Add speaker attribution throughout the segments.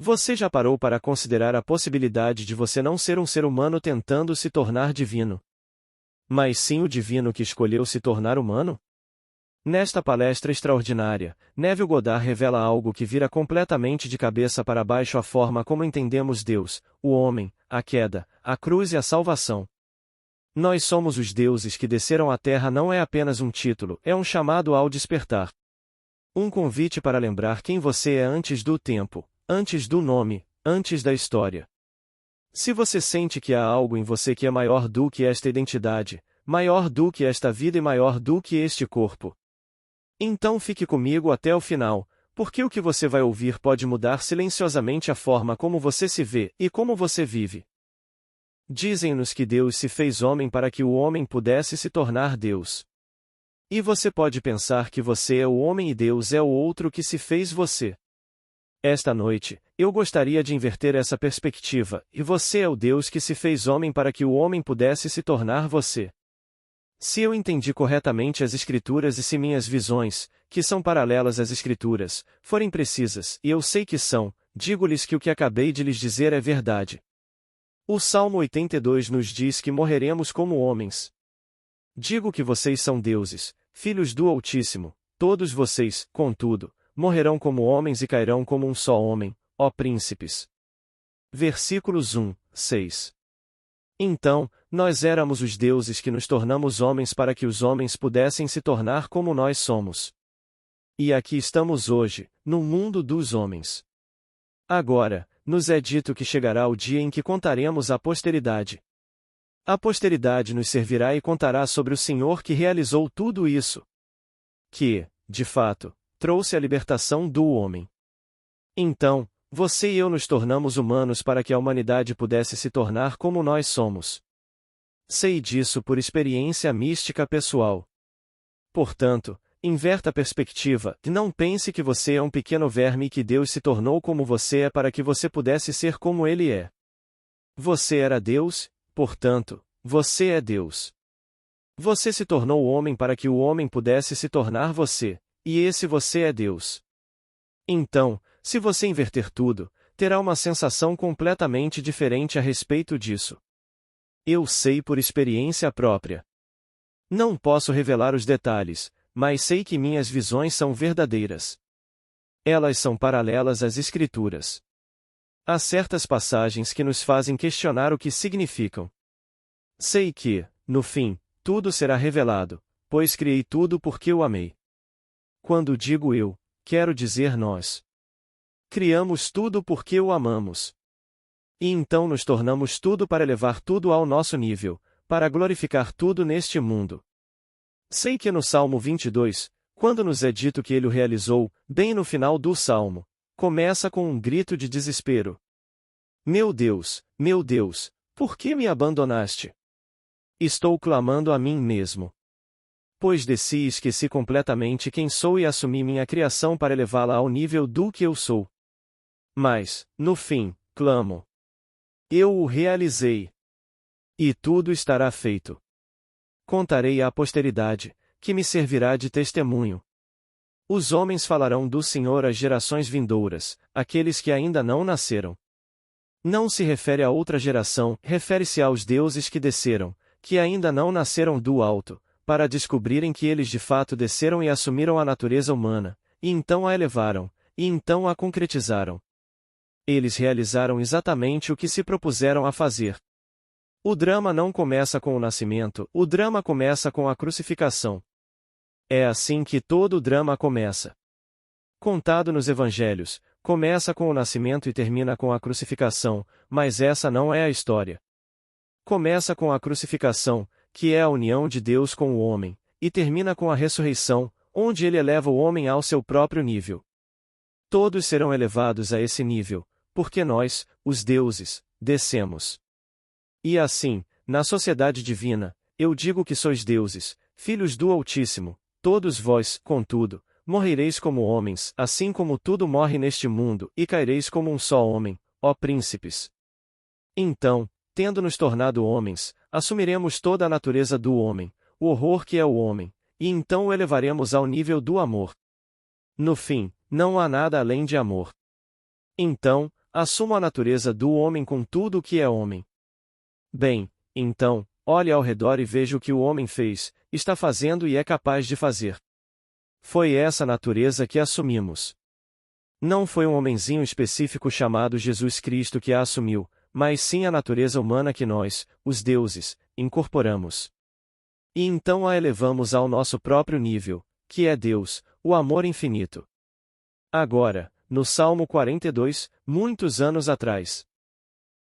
Speaker 1: Você já parou para considerar a possibilidade de você não ser um ser humano tentando se tornar divino, mas sim o divino que escolheu se tornar humano? Nesta palestra extraordinária, Neville Goddard revela algo que vira completamente de cabeça para baixo a forma como entendemos Deus, o homem, a queda, a cruz e a salvação. Nós somos os deuses que desceram à Terra não é apenas um título, é um chamado ao despertar. Um convite para lembrar quem você é antes do tempo, antes do nome, antes da história. Se você sente que há algo em você que é maior do que esta identidade, maior do que esta vida e maior do que este corpo, então fique comigo até o final, porque o que você vai ouvir pode mudar silenciosamente a forma como você se vê e como você vive. Dizem-nos que Deus se fez homem para que o homem pudesse se tornar Deus. E você pode pensar que você é o homem e Deus é o outro que se fez você. Esta noite, eu gostaria de inverter essa perspectiva, e você é o Deus que se fez homem para que o homem pudesse se tornar você. Se eu entendi corretamente as Escrituras e se minhas visões, que são paralelas às Escrituras, forem precisas, e eu sei que são, digo-lhes que o que acabei de lhes dizer é verdade. O Salmo 82 nos diz que morreremos como homens. Digo que vocês são deuses, filhos do Altíssimo, todos vocês, contudo, morrerão como homens e cairão como um só homem, ó príncipes. Versículos 1, 6. Então, nós éramos os deuses que nos tornamos homens para que os homens pudessem se tornar como nós somos. E aqui estamos hoje, no mundo dos homens. Agora, nos é dito que chegará o dia em que contaremos à posteridade. A posteridade nos servirá e contará sobre o Senhor que realizou tudo isso. Que, de fato, trouxe a libertação do homem. Então, você e eu nos tornamos humanos para que a humanidade pudesse se tornar como nós somos. Sei disso por experiência mística pessoal. Portanto, inverta a perspectiva e não pense que você é um pequeno verme e que Deus se tornou como você é para que você pudesse ser como Ele é. Você era Deus, portanto, você é Deus. Você se tornou homem para que o homem pudesse se tornar você, e esse você é Deus. Então, se você inverter tudo, terá uma sensação completamente diferente a respeito disso. Eu sei por experiência própria. Não posso revelar os detalhes, mas sei que minhas visões são verdadeiras. Elas são paralelas às Escrituras. Há certas passagens que nos fazem questionar o que significam. Sei que, no fim, tudo será revelado, pois criei tudo porque o amei. Quando digo eu, quero dizer nós. Criamos tudo porque o amamos. E então nos tornamos tudo para elevar tudo ao nosso nível, para glorificar tudo neste mundo. Sei que no Salmo 22, quando nos é dito que ele o realizou, bem no final do Salmo, começa com um grito de desespero. Meu Deus, por que me abandonaste? Estou clamando a mim mesmo. Pois desci e esqueci completamente quem sou e assumi minha criação para elevá-la ao nível do que eu sou. Mas, no fim, clamo. Eu o realizei. E tudo estará feito. Contarei à posteridade, que me servirá de testemunho. Os homens falarão do Senhor às gerações vindouras, aqueles que ainda não nasceram. Não se refere a outra geração, refere-se aos deuses que desceram, que ainda não nasceram do alto, para descobrirem que eles de fato desceram e assumiram a natureza humana, e então a elevaram, e então a concretizaram. Eles realizaram exatamente o que se propuseram a fazer. O drama não começa com o nascimento, o drama começa com a crucificação. É assim que todo o drama começa. Contado nos evangelhos, começa com o nascimento e termina com a crucificação, mas essa não é a história. Começa com a crucificação, que é a união de Deus com o homem, e termina com a ressurreição, onde ele eleva o homem ao seu próprio nível. Todos serão elevados a esse nível, porque nós, os deuses, descemos. E assim, na sociedade divina, eu digo que sois deuses, filhos do Altíssimo, todos vós, contudo, morrereis como homens, assim como tudo morre neste mundo, e caireis como um só homem, ó príncipes. Então, tendo-nos tornado homens, assumiremos toda a natureza do homem, o horror que é o homem, e então o elevaremos ao nível do amor. No fim, não há nada além de amor. Então, assumo a natureza do homem com tudo o que é homem. Bem, então, olhe ao redor e veja o que o homem fez, está fazendo e é capaz de fazer. Foi essa natureza que assumimos. Não foi um homenzinho específico chamado Jesus Cristo que a assumiu, mas sim a natureza humana que nós, os deuses, incorporamos. E então a elevamos ao nosso próprio nível, que é Deus, o amor infinito. Agora, no Salmo 42, muitos anos atrás.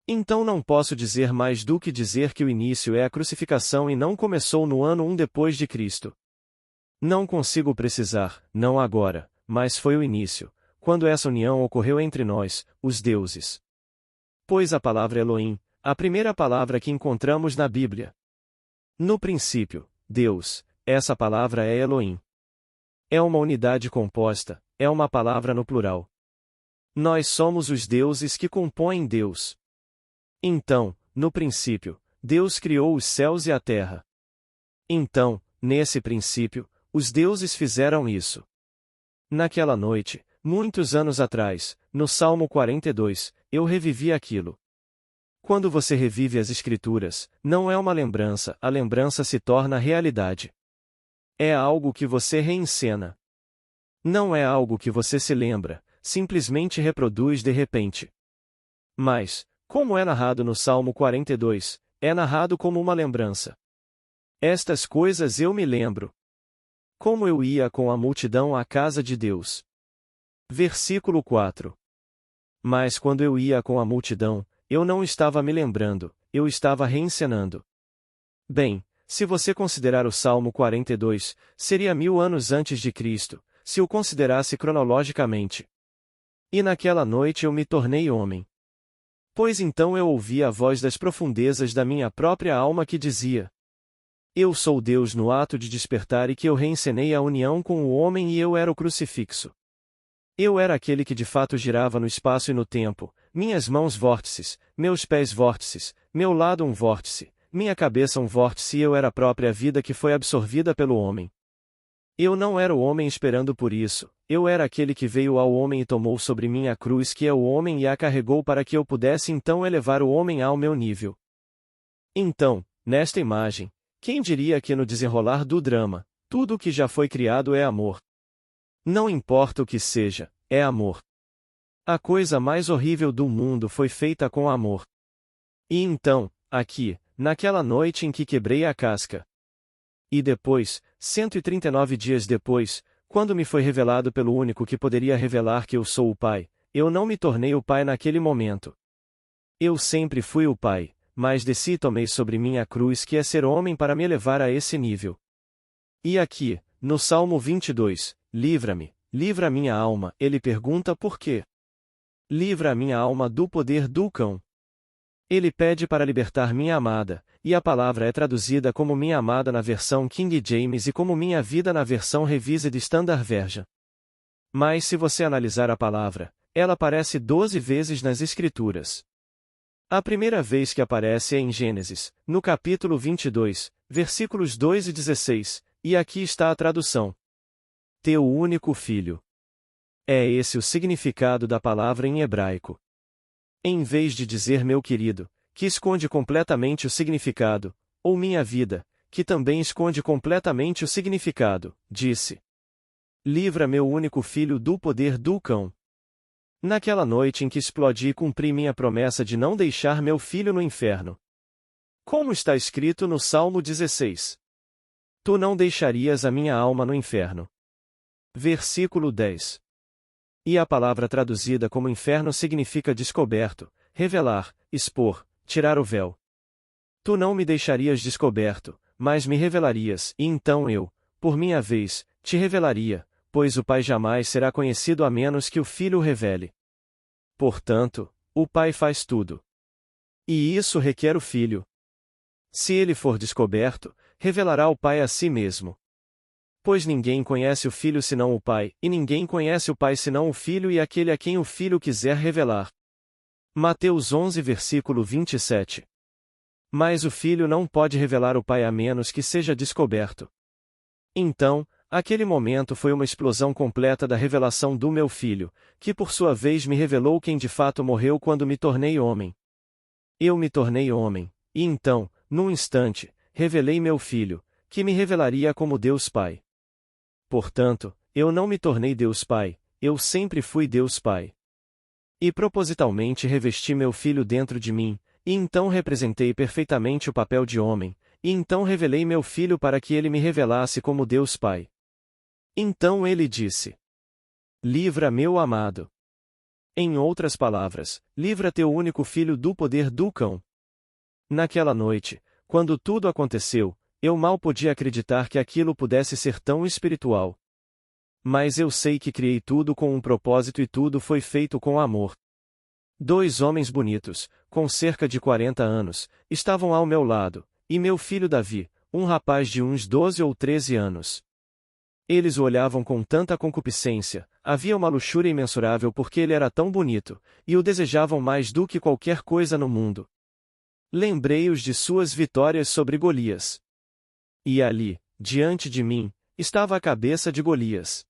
Speaker 1: Então não posso dizer mais do que dizer que o início é a crucificação e não começou no ano 1 depois de Cristo. Não consigo precisar, não agora, mas foi o início, quando essa união ocorreu entre nós, os deuses. Pois a palavra Elohim, a primeira palavra que encontramos na Bíblia. No princípio, Deus, essa palavra é Elohim. É uma unidade composta, é uma palavra no plural. Nós somos os deuses que compõem Deus. Então, no princípio, Deus criou os céus e a terra. Então, nesse princípio, os deuses fizeram isso. Naquela noite, muitos anos atrás, no Salmo 42, eu revivi aquilo. Quando você revive as Escrituras, não é uma lembrança, a lembrança se torna realidade. É algo que você reencena. Não é algo que você se lembra, simplesmente reproduz de repente. Mas, como é narrado no Salmo 42, é narrado como uma lembrança. Estas coisas eu me lembro. Como eu ia com a multidão à casa de Deus. Versículo 4. Mas quando eu ia com a multidão, eu não estava me lembrando, eu estava reencenando. Bem, se você considerar o Salmo 42, seria 1000 anos antes de Cristo, se o considerasse cronologicamente. E naquela noite eu me tornei homem. Pois então eu ouvi a voz das profundezas da minha própria alma que dizia: Eu sou Deus no ato de despertar e que eu reencenei a união com o homem e eu era o crucifixo. Eu era aquele que de fato girava no espaço e no tempo, minhas mãos vórtices, meus pés vórtices, meu lado um vórtice, minha cabeça um vórtice e eu era a própria vida que foi absorvida pelo homem. Eu não era o homem esperando por isso, eu era aquele que veio ao homem e tomou sobre mim a cruz que é o homem e a carregou para que eu pudesse então elevar o homem ao meu nível. Então, nesta imagem, quem diria que no desenrolar do drama, tudo o que já foi criado é amor? Não importa o que seja, é amor. A coisa mais horrível do mundo foi feita com amor. E então, aqui, naquela noite em que quebrei a casca. E depois, 139 dias depois, quando me foi revelado pelo único que poderia revelar que eu sou o Pai, eu não me tornei o Pai naquele momento. Eu sempre fui o Pai, mas desci e tomei sobre mim a cruz que é ser homem para me elevar a esse nível. E aqui, no Salmo 22, livra-me, livra minha alma, ele pergunta por quê? Livra a minha alma do poder do cão. Ele pede para libertar minha amada, e a palavra é traduzida como minha amada na versão King James e como minha vida na versão Revised Standard Version. Mas se você analisar a palavra, ela aparece 12 vezes nas Escrituras. A primeira vez que aparece é em Gênesis, no capítulo 22, versículos 2 e 16, e aqui está a tradução. Teu único filho. É esse o significado da palavra em hebraico. Em vez de dizer meu querido, que esconde completamente o significado, ou minha vida, que também esconde completamente o significado, disse: Livra meu único filho do poder do cão. Naquela noite em que explodi e cumpri minha promessa de não deixar meu filho no inferno. Como está escrito no Salmo 16. Tu não deixarias a minha alma no inferno. Versículo 10. E a palavra traduzida como inferno significa descoberto, revelar, expor, tirar o véu. Tu não me deixarias descoberto, mas me revelarias, e então eu, por minha vez, te revelaria, pois o Pai jamais será conhecido a menos que o Filho o revele. Portanto, o Pai faz tudo. E isso requer o Filho. Se ele for descoberto, revelará o Pai a si mesmo. Pois ninguém conhece o Filho senão o Pai, e ninguém conhece o Pai senão o Filho e aquele a quem o Filho quiser revelar. Mateus 11 versículo 27. Mas o Filho não pode revelar o Pai a menos que seja descoberto. Então, aquele momento foi uma explosão completa da revelação do meu filho, que por sua vez me revelou quem de fato morreu quando me tornei homem. Eu me tornei homem, e então, num instante, revelei meu filho, que me revelaria como Deus Pai. Portanto, eu não me tornei Deus Pai, eu sempre fui Deus Pai. E propositalmente revesti meu filho dentro de mim, e então representei perfeitamente o papel de homem, e então revelei meu filho para que ele me revelasse como Deus Pai. Então ele disse: Livra meu amado. Em outras palavras, livra teu único filho do poder do cão. Naquela noite, quando tudo aconteceu, eu mal podia acreditar que aquilo pudesse ser tão espiritual. Mas eu sei que criei tudo com um propósito e tudo foi feito com amor. 2 homens bonitos, com cerca de 40 anos, estavam ao meu lado, e meu filho Davi, um rapaz de uns 12 ou 13 anos. Eles o olhavam com tanta concupiscência, havia uma luxúria imensurável porque ele era tão bonito, e o desejavam mais do que qualquer coisa no mundo. Lembrei-os de suas vitórias sobre Golias. E ali, diante de mim, estava a cabeça de Golias.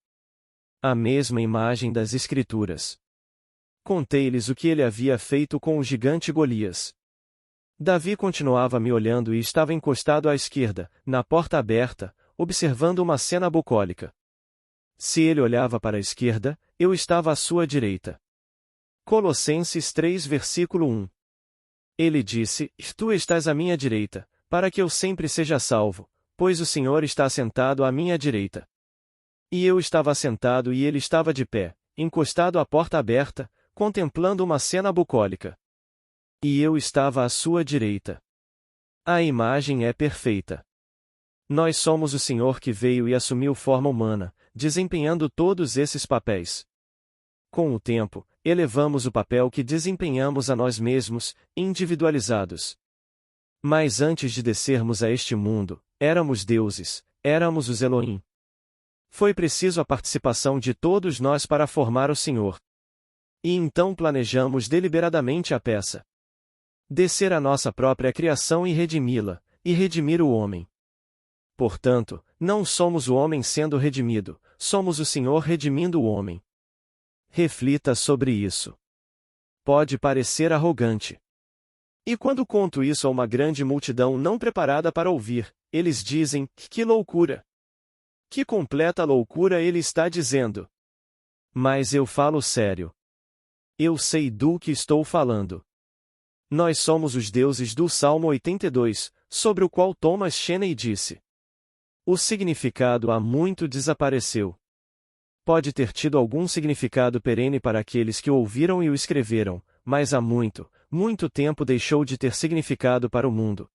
Speaker 1: A mesma imagem das Escrituras. Contei-lhes o que ele havia feito com o gigante Golias. Davi continuava me olhando e estava encostado à esquerda, na porta aberta, observando uma cena bucólica. Se ele olhava para a esquerda, eu estava à sua direita. Colossenses 3 versículo 1. Ele disse: Tu estás à minha direita, para que eu sempre seja salvo, pois o Senhor está assentado à minha direita. E eu estava assentado e ele estava de pé, encostado à porta aberta, contemplando uma cena bucólica. E eu estava à sua direita. A imagem é perfeita. Nós somos o Senhor que veio e assumiu forma humana, desempenhando todos esses papéis. Com o tempo, elevamos o papel que desempenhamos a nós mesmos, individualizados. Mas antes de descermos a este mundo, éramos deuses, éramos os Elohim. Foi preciso a participação de todos nós para formar o Senhor. E então planejamos deliberadamente a peça. Descer a nossa própria criação e redimi-la, e redimir o homem. Portanto, não somos o homem sendo redimido, somos o Senhor redimindo o homem. Reflita sobre isso. Pode parecer arrogante. E quando conto isso a uma grande multidão não preparada para ouvir, eles dizem: que loucura! Que completa loucura ele está dizendo! Mas eu falo sério. Eu sei do que estou falando. Nós somos os deuses do Salmo 82, sobre o qual Thomas Cheney disse: o significado há muito desapareceu. Pode ter tido algum significado perene para aqueles que o ouviram e o escreveram, mas há muito, muito tempo deixou de ter significado para o mundo.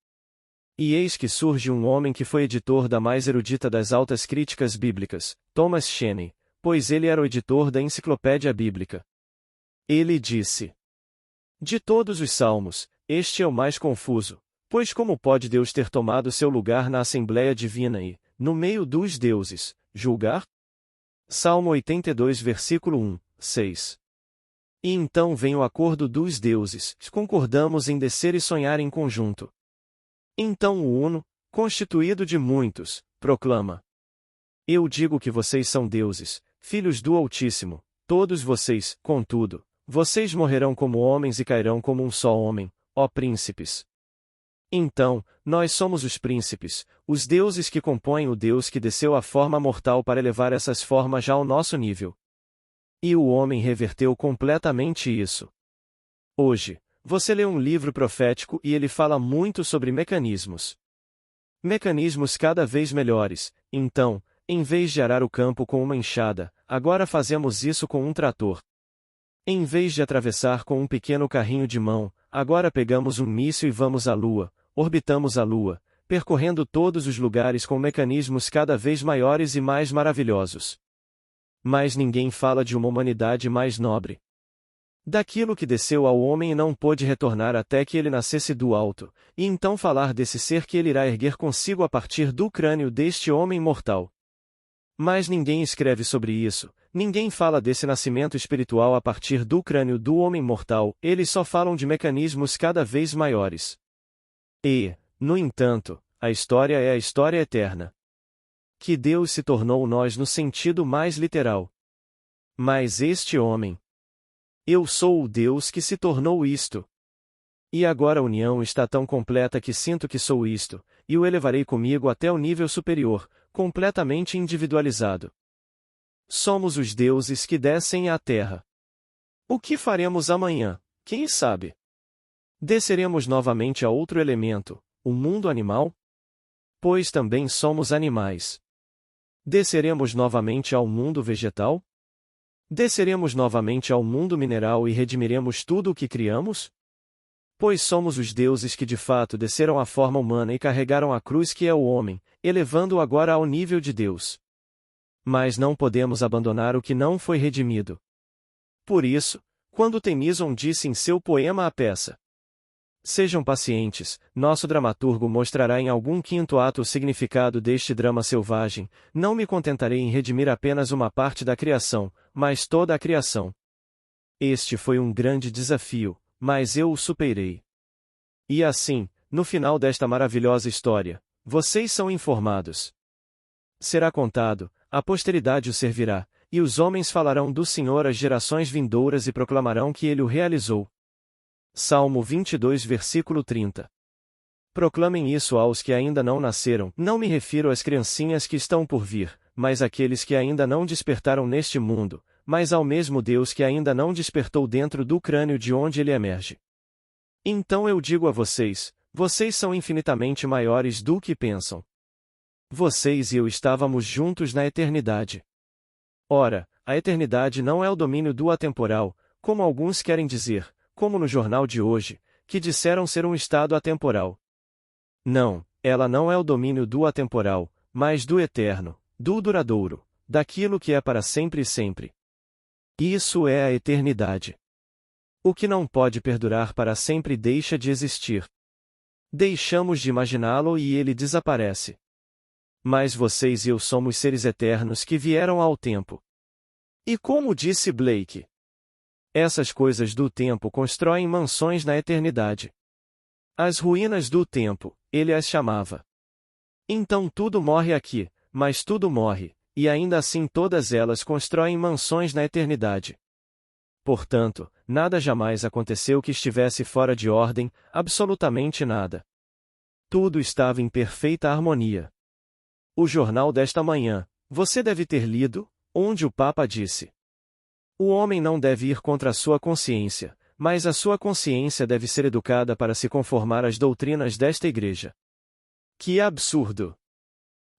Speaker 1: E eis que surge um homem que foi editor da mais erudita das altas críticas bíblicas, Thomas Cheney, pois ele era o editor da Enciclopédia Bíblica. Ele disse: de todos os salmos, este é o mais confuso, pois como pode Deus ter tomado seu lugar na Assembleia Divina e, no meio dos deuses, julgar? Salmo 82 versículo 1, 6. E então vem o acordo dos deuses, concordamos em descer e sonhar em conjunto. Então o Uno, constituído de muitos, proclama: eu digo que vocês são deuses, filhos do Altíssimo, todos vocês, contudo, vocês morrerão como homens e cairão como um só homem, ó príncipes. Então, nós somos os príncipes, os deuses que compõem o Deus que desceu à forma mortal para elevar essas formas já ao nosso nível. E o homem reverteu completamente isso. Hoje, você lê um livro profético e ele fala muito sobre mecanismos. Mecanismos cada vez melhores, então, em vez de arar o campo com uma enxada, agora fazemos isso com um trator. Em vez de atravessar com um pequeno carrinho de mão, agora pegamos um míssil e vamos à Lua, orbitamos a Lua, percorrendo todos os lugares com mecanismos cada vez maiores e mais maravilhosos. Mas ninguém fala de uma humanidade mais nobre. Daquilo que desceu ao homem e não pôde retornar até que ele nascesse do alto, e então falar desse ser que ele irá erguer consigo a partir do crânio deste homem mortal. Mas ninguém escreve sobre isso, ninguém fala desse nascimento espiritual a partir do crânio do homem mortal, eles só falam de mecanismos cada vez maiores. E, no entanto, a história é a história eterna. que Deus se tornou nós no sentido mais literal. Mas este homem. Eu sou o Deus que se tornou isto. E agora a união está tão completa que sinto que sou isto, e o elevarei comigo até o nível superior, completamente individualizado. Somos os deuses que descem à terra. O que faremos amanhã, quem sabe? Desceremos novamente a outro elemento, o mundo animal? Pois também somos animais. Desceremos novamente ao mundo vegetal? Desceremos novamente ao mundo mineral e redimiremos tudo o que criamos? Pois somos os deuses que de fato desceram à forma humana e carregaram a cruz que é o homem, elevando-o agora ao nível de Deus. Mas não podemos abandonar o que não foi redimido. Por isso, quando Tennyson disse em seu poema A Peça: "Sejam pacientes, nosso dramaturgo mostrará em algum quinto ato o significado deste drama selvagem, não me contentarei em redimir apenas uma parte da criação, mas toda a criação." Este foi um grande desafio, mas eu o superei. E assim, no final desta maravilhosa história, vocês são informados. Será contado, a posteridade o servirá, e os homens falarão do Senhor às gerações vindouras e proclamarão que ele o realizou. Salmo 22, versículo 30. Proclamem isso aos que ainda não nasceram, não me refiro às criancinhas que estão por vir, mas àqueles que ainda não despertaram neste mundo, mas ao mesmo Deus que ainda não despertou dentro do crânio de onde ele emerge. Então eu digo a vocês, vocês são infinitamente maiores do que pensam. Vocês e eu estávamos juntos na eternidade. Ora, a eternidade não é o domínio do atemporal, como alguns querem dizer, como no jornal de hoje, que disseram ser um estado atemporal. Não, ela não é o domínio do atemporal, mas do eterno, do duradouro, daquilo que é para sempre e sempre. Isso é a eternidade. O que não pode perdurar para sempre deixa de existir. Deixamos de imaginá-lo e ele desaparece. Mas vocês e eu somos seres eternos que vieram ao tempo. E como disse Blake, essas coisas do tempo constroem mansões na eternidade. As ruínas do tempo, ele as chamava. Então tudo morre aqui, mas tudo morre, e ainda assim todas elas constroem mansões na eternidade. Portanto, nada jamais aconteceu que estivesse fora de ordem, absolutamente nada. Tudo estava em perfeita harmonia. O jornal desta manhã, você deve ter lido, onde o Papa disse: "O homem não deve ir contra a sua consciência, mas a sua consciência deve ser educada para se conformar às doutrinas desta igreja." Que absurdo!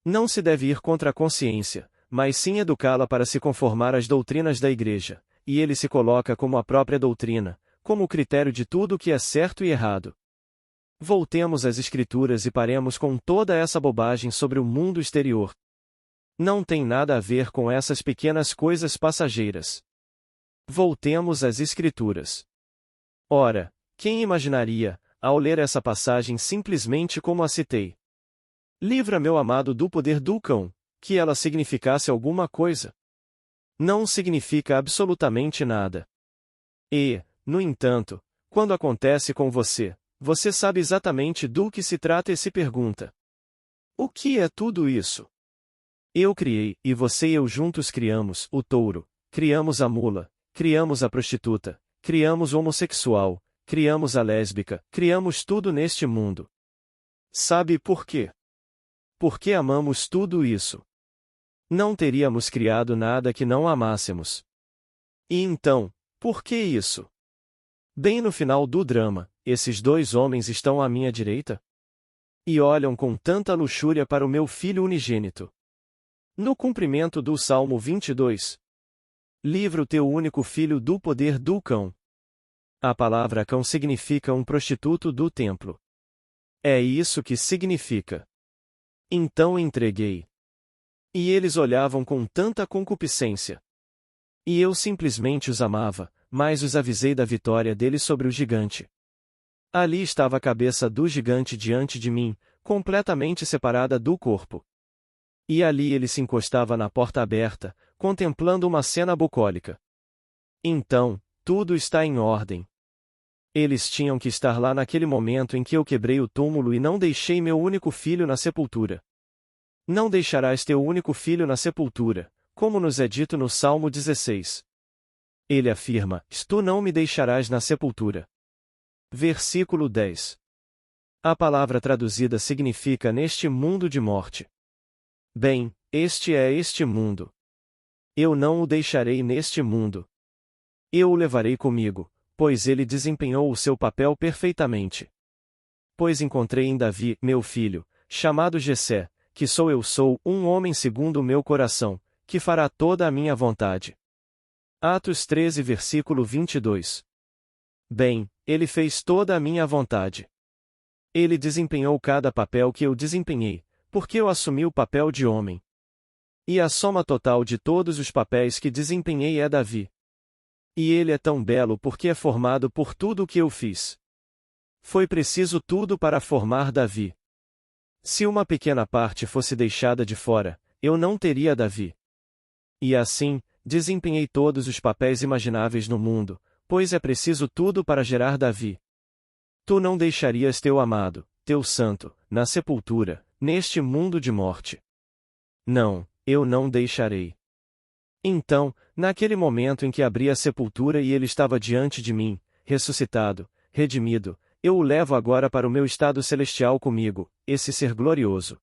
Speaker 1: Não se deve ir contra a consciência, mas sim educá-la para se conformar às doutrinas da igreja, e ele se coloca como a própria doutrina, como o critério de tudo o que é certo e errado. Voltemos às Escrituras e paremos com toda essa bobagem sobre o mundo exterior. Não tem nada a ver com essas pequenas coisas passageiras. Voltemos às Escrituras. Ora, quem imaginaria, ao ler essa passagem simplesmente como a citei: "Livra meu amado do poder do cão", que ela significasse alguma coisa? Não significa absolutamente nada. E, no entanto, quando acontece com você, você sabe exatamente do que se trata e se pergunta: o que é tudo isso? Eu criei, e você e eu juntos criamos o touro, criamos a mula, criamos a prostituta, criamos o homossexual, criamos a lésbica, criamos tudo neste mundo. Sabe por quê? Porque amamos tudo isso. Não teríamos criado nada que não amássemos. E então, por que isso? Bem no final do drama, esses dois homens estão à minha direita e olham com tanta luxúria para o meu filho unigênito. No cumprimento do Salmo 22. Livra o teu único filho do poder do cão. A palavra cão significa um prostituto do templo. É isso que significa. Então entreguei. E eles olhavam com tanta concupiscência. E eu simplesmente os amava, mas os avisei da vitória deles sobre o gigante. Ali estava a cabeça do gigante diante de mim, completamente separada do corpo. E ali ele se encostava na porta aberta, contemplando uma cena bucólica. Então, tudo está em ordem. Eles tinham que estar lá naquele momento em que eu quebrei o túmulo e não deixei meu único filho na sepultura. Não deixarás teu único filho na sepultura, como nos é dito no Salmo 16. Ele afirma: Tu não me deixarás na sepultura. Versículo 10. A palavra traduzida significa neste mundo de morte. Bem, este é este mundo. Eu não o deixarei neste mundo. Eu o levarei comigo, pois ele desempenhou o seu papel perfeitamente. Pois encontrei em Davi, meu filho, chamado Jessé, que sou um homem segundo o meu coração, que fará toda a minha vontade. Atos 13 versículo 22. Bem, ele fez toda a minha vontade. Ele desempenhou cada papel que eu desempenhei, porque eu assumi o papel de homem. E a soma total de todos os papéis que desempenhei é Davi. E ele é tão belo porque é formado por tudo o que eu fiz. Foi preciso tudo para formar Davi. Se uma pequena parte fosse deixada de fora, eu não teria Davi. E assim, desempenhei todos os papéis imagináveis no mundo, pois é preciso tudo para gerar Davi. Tu não deixarias teu amado, teu santo, na sepultura, neste mundo de morte. Não, eu não deixarei. Então, naquele momento em que abri a sepultura e ele estava diante de mim, ressuscitado, redimido, eu o levo agora para o meu estado celestial comigo, esse ser glorioso.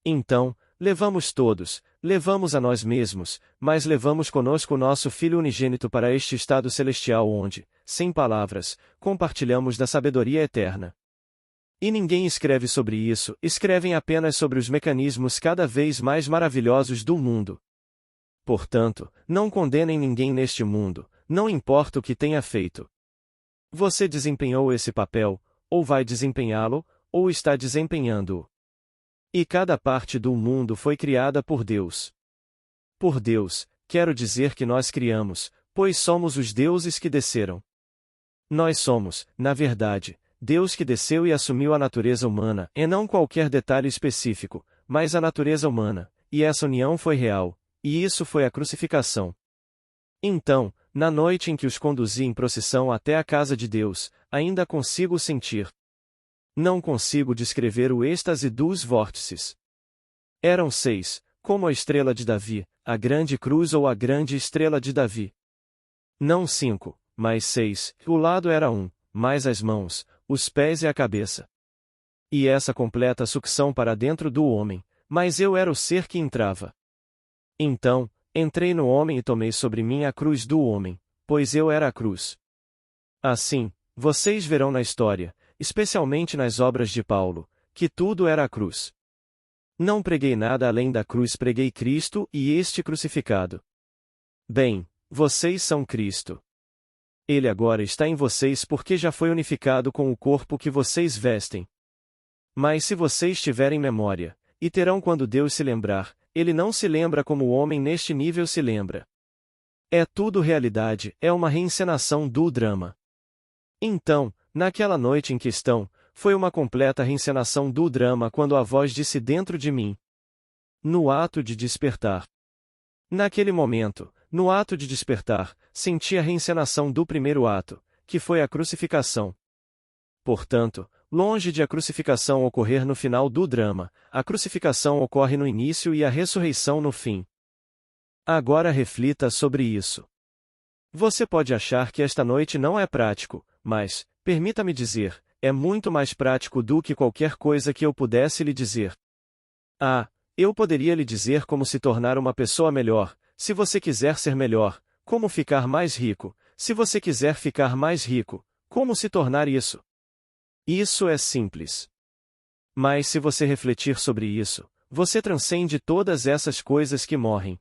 Speaker 1: Então, levamos a nós mesmos, mas levamos conosco o nosso Filho unigênito para este estado celestial onde, sem palavras, compartilhamos da sabedoria eterna. E ninguém escreve sobre isso, escrevem apenas sobre os mecanismos cada vez mais maravilhosos do mundo. Portanto, não condenem ninguém neste mundo, não importa o que tenha feito. Você desempenhou esse papel, ou vai desempenhá-lo, ou está desempenhando-o. E cada parte do mundo foi criada por Deus. Por Deus, quero dizer que nós criamos, pois somos os deuses que desceram. Nós somos, na verdade, Deus que desceu e assumiu a natureza humana, e não qualquer detalhe específico, mas a natureza humana, e essa união foi real, e isso foi a crucificação. Então, na noite em que os conduzi em procissão até a casa de Deus, ainda consigo sentir. Não consigo descrever o êxtase dos vórtices. Eram 6, como a estrela de Davi, a grande cruz ou a grande estrela de Davi. Não 5, mas 6, o lado era um, mais as mãos, os pés e a cabeça. E essa completa sucção para dentro do homem, mas eu era o ser que entrava. Então, entrei no homem e tomei sobre mim a cruz do homem, pois eu era a cruz. Assim, vocês verão na história, especialmente nas obras de Paulo, que tudo era a cruz. Não preguei nada além da cruz, preguei Cristo e este crucificado. Bem, vocês são Cristo. Ele agora está em vocês porque já foi unificado com o corpo que vocês vestem. Mas se vocês tiverem memória, e terão quando Deus se lembrar, ele não se lembra como o homem neste nível se lembra. É tudo realidade, é uma reencenação do drama. Então, naquela noite em questão, foi uma completa reencenação do drama quando a voz disse dentro de mim. No ato de despertar. Naquele momento, no ato de despertar, senti a reencenação do primeiro ato, que foi a crucificação. Portanto, longe de a crucificação ocorrer no final do drama, a crucificação ocorre no início e a ressurreição no fim. Agora reflita sobre isso. Você pode achar que esta noite não é prático, mas, permita-me dizer, é muito mais prático do que qualquer coisa que eu pudesse lhe dizer. Eu poderia lhe dizer como se tornar uma pessoa melhor, se você quiser ser melhor, como ficar mais rico, se você quiser ficar mais rico, como se tornar isso. Isso é simples. Mas se você refletir sobre isso, você transcende todas essas coisas que morrem.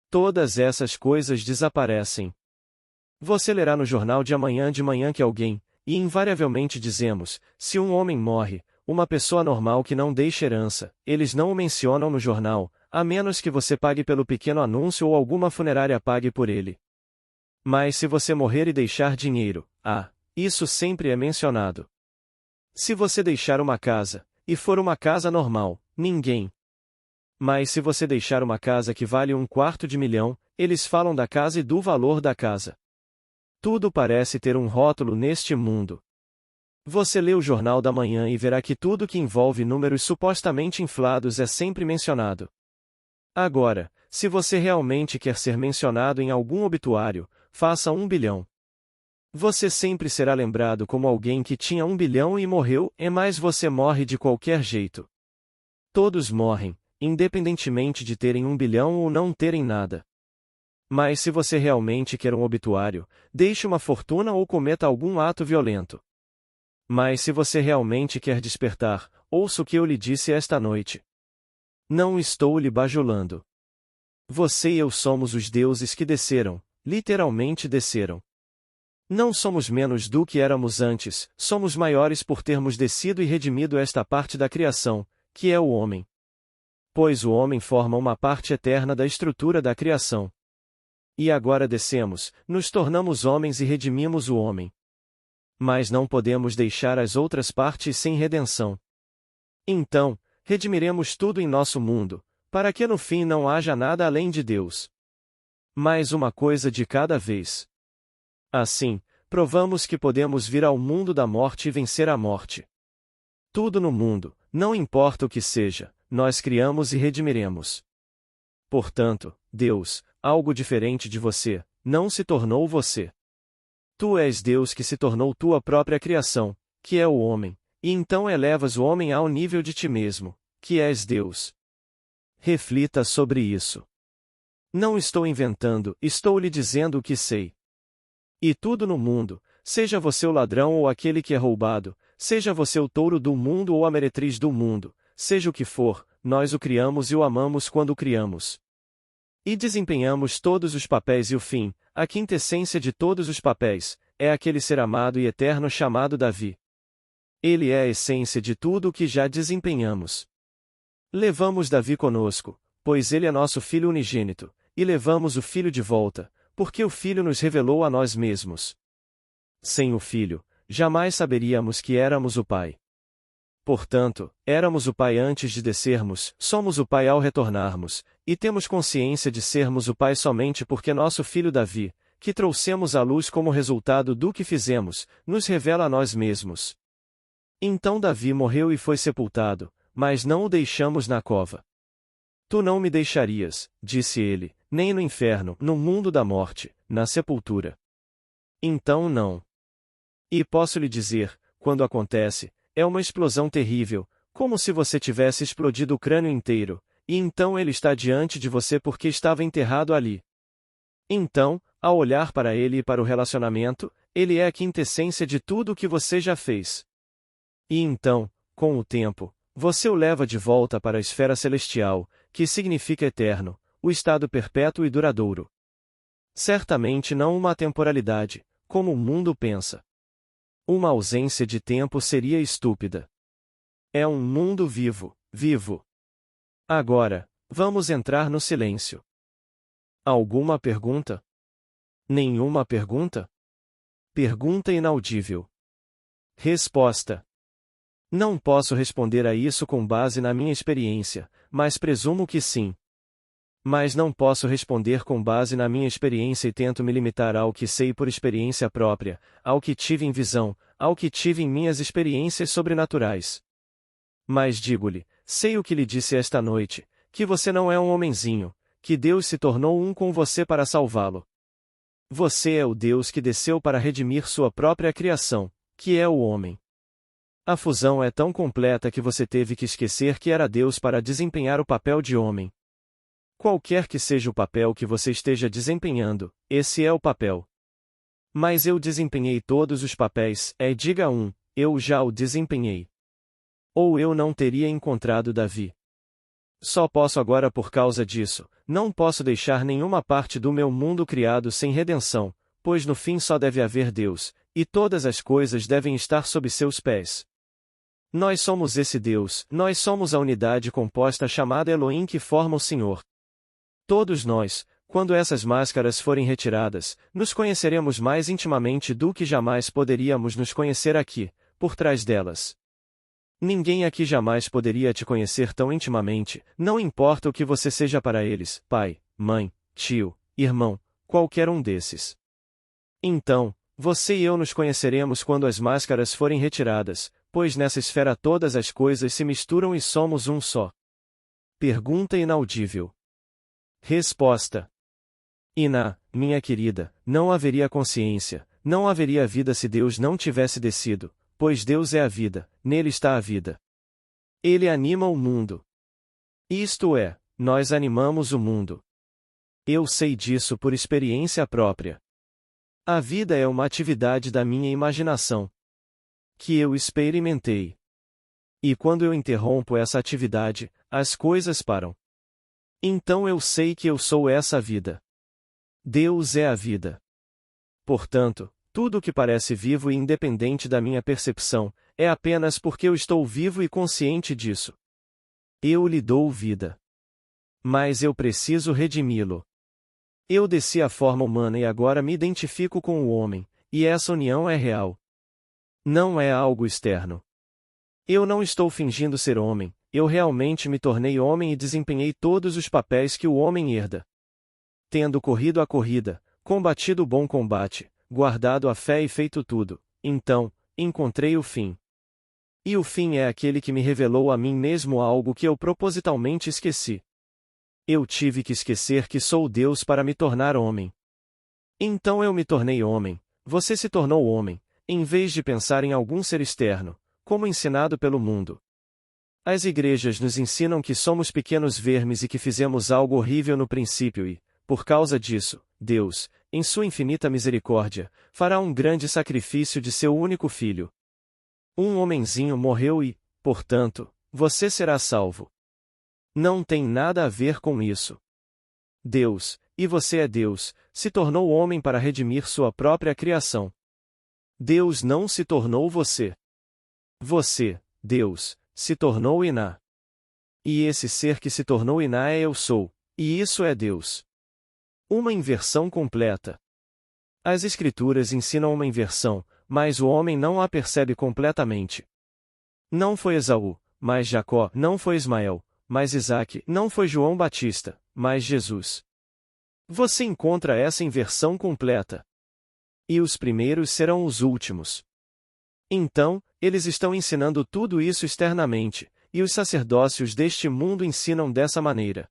Speaker 1: Todas essas coisas desaparecem. Você lerá no jornal de manhã que alguém, e invariavelmente dizemos, se um homem morre, uma pessoa normal que não deixa herança, eles não o mencionam no jornal, a menos que você pague pelo pequeno anúncio ou alguma funerária pague por ele. Mas se você morrer e deixar dinheiro, isso sempre é mencionado. Se você deixar uma casa, e for uma casa normal, ninguém. Mas se você deixar uma casa que vale $250.000, eles falam da casa e do valor da casa. Tudo parece ter um rótulo neste mundo. Você lê o Jornal da Manhã e verá que tudo que envolve números supostamente inflados é sempre mencionado. Agora, se você realmente quer ser mencionado em algum obituário, faça 1 bilhão. Você sempre será lembrado como alguém que tinha 1 bilhão e morreu, mas você morre de qualquer jeito. Todos morrem, independentemente de terem 1 bilhão ou não terem nada. Mas se você realmente quer um obituário, deixe uma fortuna ou cometa algum ato violento. Mas se você realmente quer despertar, ouça o que eu lhe disse esta noite. Não estou lhe bajulando. Você e eu somos os deuses que desceram, literalmente desceram. Não somos menos do que éramos antes, somos maiores por termos descido e redimido esta parte da criação, que é o homem. Pois o homem forma uma parte eterna da estrutura da criação. E agora descemos, nos tornamos homens e redimimos o homem. Mas não podemos deixar as outras partes sem redenção. Então, redimiremos tudo em nosso mundo, para que no fim não haja nada além de Deus. Mais uma coisa de cada vez. Assim, provamos que podemos vir ao mundo da morte e vencer a morte. Tudo no mundo, não importa o que seja, nós criamos e redimiremos. Portanto, Deus, algo diferente de você, não se tornou você. Tu és Deus que se tornou tua própria criação, que é o homem, e então elevas o homem ao nível de ti mesmo, que és Deus. Reflita sobre isso. Não estou inventando, estou lhe dizendo o que sei. E tudo no mundo, seja você o ladrão ou aquele que é roubado, seja você o touro do mundo ou a meretriz do mundo, seja o que for, nós o criamos e o amamos quando o criamos. E desempenhamos todos os papéis e o fim, a quintessência de todos os papéis, é aquele ser amado e eterno chamado Davi. Ele é a essência de tudo o que já desempenhamos. Levamos Davi conosco, pois ele é nosso filho unigênito, e levamos o filho de volta, porque o filho nos revelou a nós mesmos. Sem o filho, jamais saberíamos que éramos o pai. Portanto, éramos o pai antes de descermos, somos o pai ao retornarmos, e temos consciência de sermos o pai somente porque nosso filho Davi, que trouxemos à luz como resultado do que fizemos, nos revela a nós mesmos. Então Davi morreu e foi sepultado, mas não o deixamos na cova. Tu não me deixarias, disse ele, nem no inferno, no mundo da morte, na sepultura. Então não. E posso lhe dizer, quando acontece, é uma explosão terrível, como se você tivesse explodido o crânio inteiro, e então ele está diante de você porque estava enterrado ali. Então, ao olhar para ele e para o relacionamento, ele é a quintessência de tudo o que você já fez. E então, com o tempo, você o leva de volta para a esfera celestial, que significa eterno, o estado perpétuo e duradouro. Certamente não uma temporalidade, como o mundo pensa. Uma ausência de tempo seria estúpida. É um mundo vivo, vivo. Agora, vamos entrar no silêncio. Alguma pergunta? Nenhuma pergunta? Pergunta inaudível. Resposta. Não posso responder a isso com base na minha experiência, mas presumo que sim. Mas não posso responder com base na minha experiência e tento me limitar ao que sei por experiência própria, ao que tive em visão, ao que tive em minhas experiências sobrenaturais. Mas digo-lhe, sei o que lhe disse esta noite, que você não é um homenzinho, que Deus se tornou um com você para salvá-lo. Você é o Deus que desceu para redimir sua própria criação, que é o homem. A fusão é tão completa que você teve que esquecer que era Deus para desempenhar o papel de homem. Qualquer que seja o papel que você esteja desempenhando, esse é o papel. Mas eu desempenhei todos os papéis, diga um, eu já o desempenhei. Ou eu não teria encontrado Davi. Só posso agora por causa disso, não posso deixar nenhuma parte do meu mundo criado sem redenção, pois no fim só deve haver Deus, e todas as coisas devem estar sob seus pés. Nós somos esse Deus, nós somos a unidade composta chamada Elohim que forma o Senhor. Todos nós, quando essas máscaras forem retiradas, nos conheceremos mais intimamente do que jamais poderíamos nos conhecer aqui, por trás delas. Ninguém aqui jamais poderia te conhecer tão intimamente, não importa o que você seja para eles, pai, mãe, tio, irmão, qualquer um desses. Então, Você e eu nos conheceremos quando as máscaras forem retiradas, pois nessa esfera todas as coisas se misturam e somos um só. Pergunta inaudível. Resposta. Ina, minha querida, não haveria consciência, não haveria vida se Deus não tivesse descido, pois Deus é a vida, nele está a vida. Ele anima o mundo. Isto é, nós animamos o mundo. Eu sei disso por experiência própria. A vida é uma atividade da minha imaginação, que eu experimentei. E quando eu interrompo essa atividade, as coisas param. Então eu sei que eu sou essa vida. Deus é a vida. Portanto, tudo o que parece vivo e independente da minha percepção, é apenas porque eu estou vivo e consciente disso. Eu lhe dou vida. Mas eu preciso redimi-lo. Eu desci à forma humana e agora me identifico com o homem, e essa união é real. Não é algo externo. Eu não estou fingindo ser homem, eu realmente me tornei homem e desempenhei todos os papéis que o homem herda. Tendo corrido a corrida, combatido o bom combate, guardado a fé e feito tudo, então, encontrei o fim. E o fim é aquele que me revelou a mim mesmo algo que eu propositalmente esqueci. Eu tive que esquecer que sou Deus para me tornar homem. Então eu me tornei homem, você se tornou homem, em vez de pensar em algum ser externo, como ensinado pelo mundo. As igrejas nos ensinam que somos pequenos vermes e que fizemos algo horrível no princípio e, por causa disso, Deus, em sua infinita misericórdia, fará um grande sacrifício de seu único filho. Um homenzinho morreu e, portanto, você será salvo. Não tem nada a ver com isso. Deus, e você é Deus, se tornou homem para redimir sua própria criação. Deus não se tornou você. Você, Deus, se tornou Iná. E esse ser que se tornou Iná é eu sou, e isso é Deus. Uma inversão completa. As Escrituras ensinam uma inversão, mas o homem não a percebe completamente. Não foi Esaú, mas Jacó, não foi Ismael, mas Isaque, não foi João Batista, mas Jesus. Você encontra essa inversão completa. E os primeiros serão os últimos. Então, eles estão ensinando tudo isso externamente, e os sacerdócios deste mundo ensinam dessa maneira.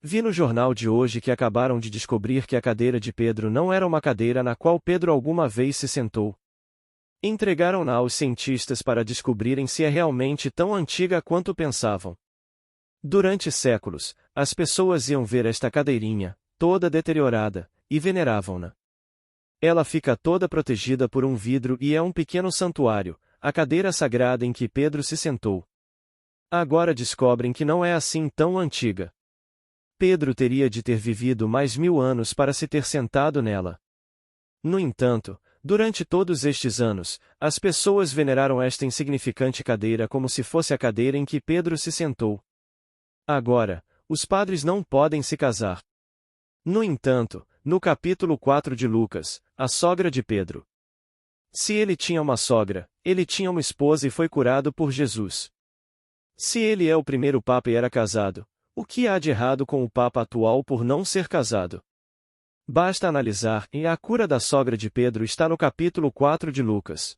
Speaker 1: Vi no jornal de hoje que acabaram de descobrir que a cadeira de Pedro não era uma cadeira na qual Pedro alguma vez se sentou. Entregaram-na aos cientistas para descobrirem se é realmente tão antiga quanto pensavam. Durante séculos, as pessoas iam ver esta cadeirinha, toda deteriorada, e veneravam-na. Ela fica toda protegida por um vidro e é um pequeno santuário, a cadeira sagrada em que Pedro se sentou. Agora descobrem que não é assim tão antiga. Pedro teria de ter vivido mais 1000 anos para se ter sentado nela. No entanto, durante todos estes anos, as pessoas veneraram esta insignificante cadeira como se fosse a cadeira em que Pedro se sentou. Agora, os padres não podem se casar. No entanto, no capítulo 4 de Lucas, a sogra de Pedro. Se ele tinha uma sogra, ele tinha uma esposa e foi curado por Jesus. Se ele é o primeiro papa e era casado, o que há de errado com o papa atual por não ser casado? Basta analisar, e a cura da sogra de Pedro está no capítulo 4 de Lucas.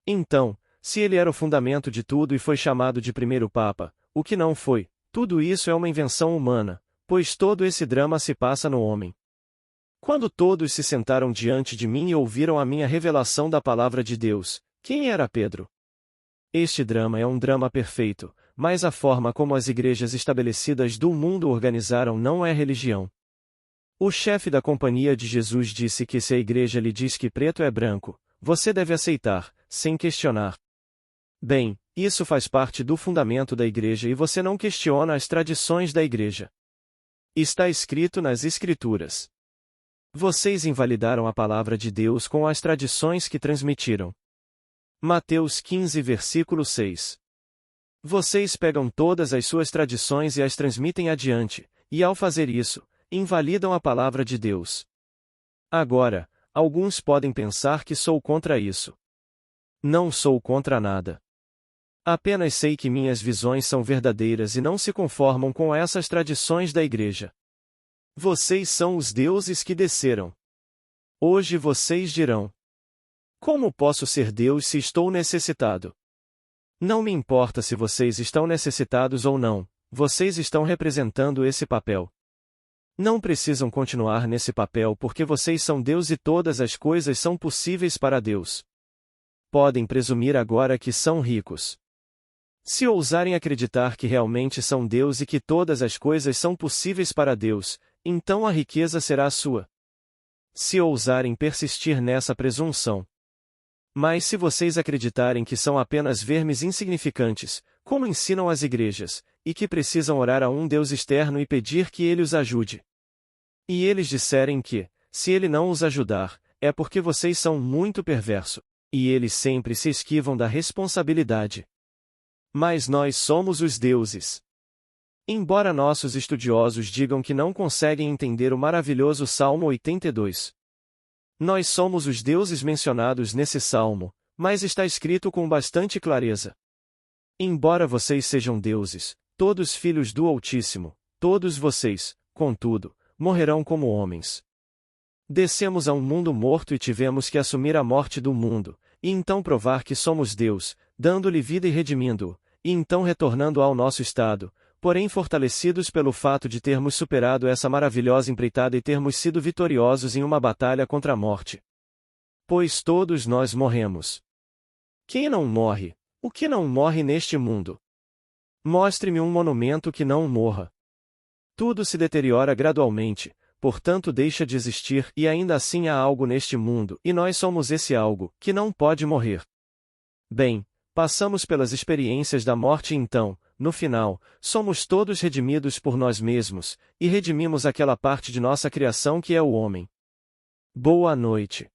Speaker 1: Então, se ele era o fundamento de tudo e foi chamado de primeiro papa, o que não foi, tudo isso é uma invenção humana, pois todo esse drama se passa no homem. Quando todos se sentaram diante de mim e ouviram a minha revelação da palavra de Deus, quem era Pedro? Este drama é um drama perfeito, mas a forma como as igrejas estabelecidas do mundo organizaram não é religião. O chefe da Companhia de Jesus disse que se a igreja lhe diz que preto é branco, você deve aceitar, sem questionar. Bem, isso faz parte do fundamento da igreja e você não questiona as tradições da igreja. Está escrito nas Escrituras. Vocês invalidaram a palavra de Deus com as tradições que transmitiram. Mateus 15 versículo 6. Vocês pegam todas as suas tradições e as transmitem adiante, e ao fazer isso, invalidam a palavra de Deus. Agora, alguns podem pensar que sou contra isso. Não sou contra nada. Apenas sei que minhas visões são verdadeiras e não se conformam com essas tradições da igreja. Vocês são os deuses que desceram. Hoje vocês dirão, Como posso ser Deus se estou necessitado? Não me importa se vocês estão necessitados ou não, vocês estão representando esse papel. Não precisam continuar nesse papel porque vocês são Deus e todas as coisas são possíveis para Deus. Podem presumir agora que são ricos. Se ousarem acreditar que realmente são Deus e que todas as coisas são possíveis para Deus, então a riqueza será sua. Se ousarem persistir nessa presunção. Mas se vocês acreditarem que são apenas vermes insignificantes, como ensinam as igrejas, e que precisam orar a um Deus externo e pedir que ele os ajude. E eles disserem que, se ele não os ajudar, é porque vocês são muito perversos, e eles sempre se esquivam da responsabilidade. Mas nós somos os deuses. Embora nossos estudiosos digam que não conseguem entender o maravilhoso Salmo 82. Nós somos os deuses mencionados nesse salmo, mas está escrito com bastante clareza. Embora vocês sejam deuses, todos filhos do Altíssimo, todos vocês, contudo, morrerão como homens. Descemos a um mundo morto e tivemos que assumir a morte do mundo, e então provar que somos Deus, dando-lhe vida e redimindo-o, e então retornando ao nosso estado, porém fortalecidos pelo fato de termos superado essa maravilhosa empreitada e termos sido vitoriosos em uma batalha contra a morte. Pois todos nós morremos. Quem não morre? O que não morre neste mundo? Mostre-me um monumento que não morra. Tudo se deteriora gradualmente, portanto deixa de existir e ainda assim há algo neste mundo e nós somos esse algo, que não pode morrer. Bem, passamos pelas experiências da morte e então, no final, somos todos redimidos por nós mesmos, e redimimos aquela parte de nossa criação que é o homem. Boa noite.